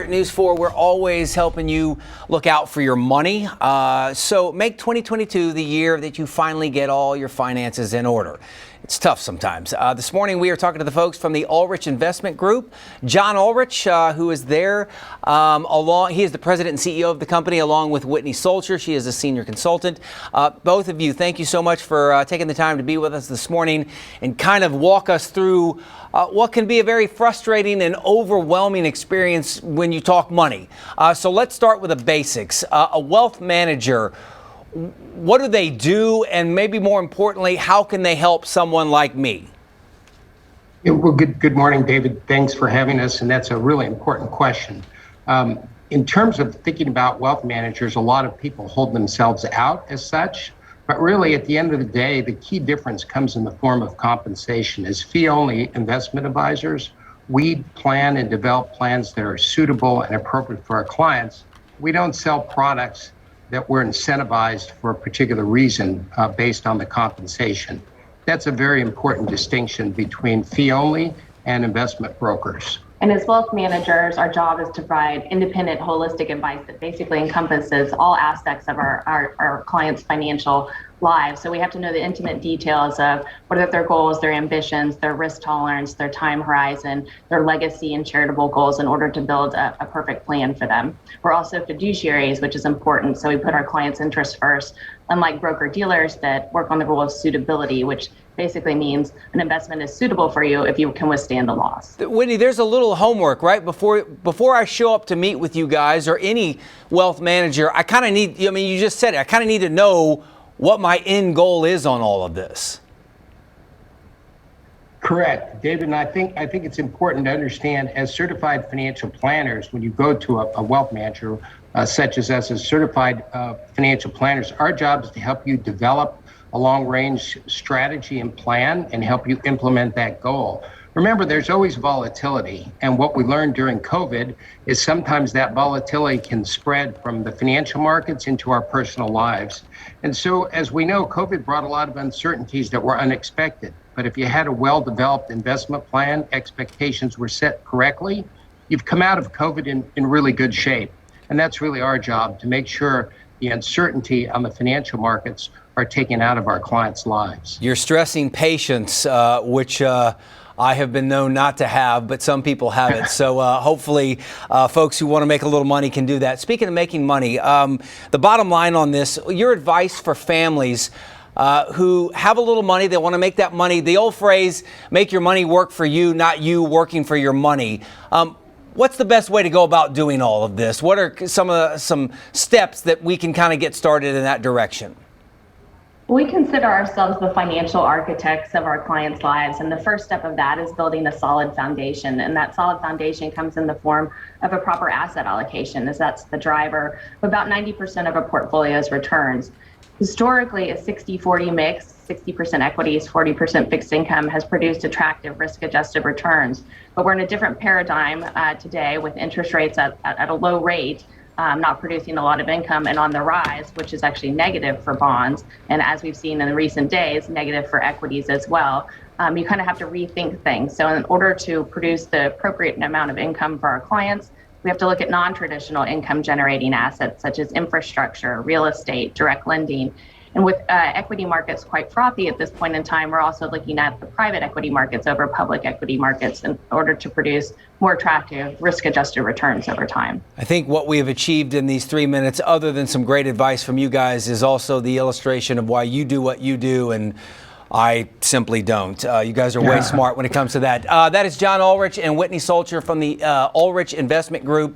at News 4, we're always helping you look out for your money. So make 2022 the year that you finally get all your finances in order. It's tough sometimes. This morning, we are talking to the folks from the Ulrich Investment Group. John Ulrich, who is there he is the president and CEO of the company, along with Whitney Solcher. She is a senior consultant. Both of you, thank you so much for taking the time to be with us this morning and kind of walk us through what can be a very frustrating and overwhelming experience when you talk money. So let's start with the basics. A wealth manager, what do they do? And maybe more importantly, how can they help someone like me? Yeah, well, good morning, David. Thanks for having us. And that's a really important question. In terms of thinking about wealth managers, a lot of people hold themselves out as such. But really, at the end of the day, the key difference comes in the form of compensation. As fee-only investment advisors, we plan and develop plans that are suitable and appropriate for our clients. We don't sell products that we're incentivized for a particular reason based on the compensation. That's a very important distinction between fee-only and investment brokers. And as wealth managers, our job is to provide independent, holistic advice that basically encompasses all aspects of our clients' financial lives. So we have to know the intimate details of what are their goals, their ambitions, their risk tolerance, their time horizon, their legacy and charitable goals in order to build a perfect plan for them. We're also fiduciaries, which is important. So we put our clients' interests first, unlike broker dealers that work on the rule of suitability, which basically means an investment is suitable for you if you can withstand the loss. Whitney, there's a little homework, right? Before I show up to meet with you guys or any wealth manager, I kind of need, you just said it, I kind of need to know what my end goal is on all of this. Correct, David, and I think it's important to understand as certified financial planners, when you go to a wealth manager such as us as certified financial planners, our job is to help you develop a long-range strategy and plan and help you implement that goal. Remember, there's always volatility, and what we learned during COVID is sometimes that volatility can spread from the financial markets into our personal lives. And so, as we know, COVID brought a lot of uncertainties that were unexpected. But if you had a well-developed investment plan, expectations were set correctly, you've come out of COVID in really good shape. And that's really our job, to make sure the uncertainty on the financial markets are taken out of our clients' lives. You're stressing patience, which I have been known not to have, but some people have it. So hopefully folks who want to make a little money can do that. Speaking of making money, the bottom line on this, your advice for families who have a little money, they want to make that money, the old phrase, make your money work for you, not you working for your money. What's the best way to go about doing all of this? What are some steps that we can kind of get started in that direction? We consider ourselves the financial architects of our clients' lives, and the first step of that is building a solid foundation. And that solid foundation comes in the form of a proper asset allocation, as that's the driver of about 90% of a portfolio's returns. Historically, a 60-40 mix, 60% equities, 40% fixed income, has produced attractive risk-adjusted returns. But we're in a different paradigm today, with interest rates at a low rate, not producing a lot of income and on the rise, which is actually negative for bonds. And as we've seen in the recent days, negative for equities as well. You kind of have to rethink things. So in order to produce the appropriate amount of income for our clients, we have to look at non-traditional income generating assets such as infrastructure, real estate, direct lending. And with equity markets quite frothy at this point in time, we're also looking at the private equity markets over public equity markets in order to produce more attractive risk-adjusted returns over time. I think what we have achieved in these 3 minutes, other than some great advice from you guys, is also the illustration of why you do what you do and I simply don't. You guys are way smart when it comes to that. That is John Ulrich and Whitney Solcher from the Ulrich Investment Group.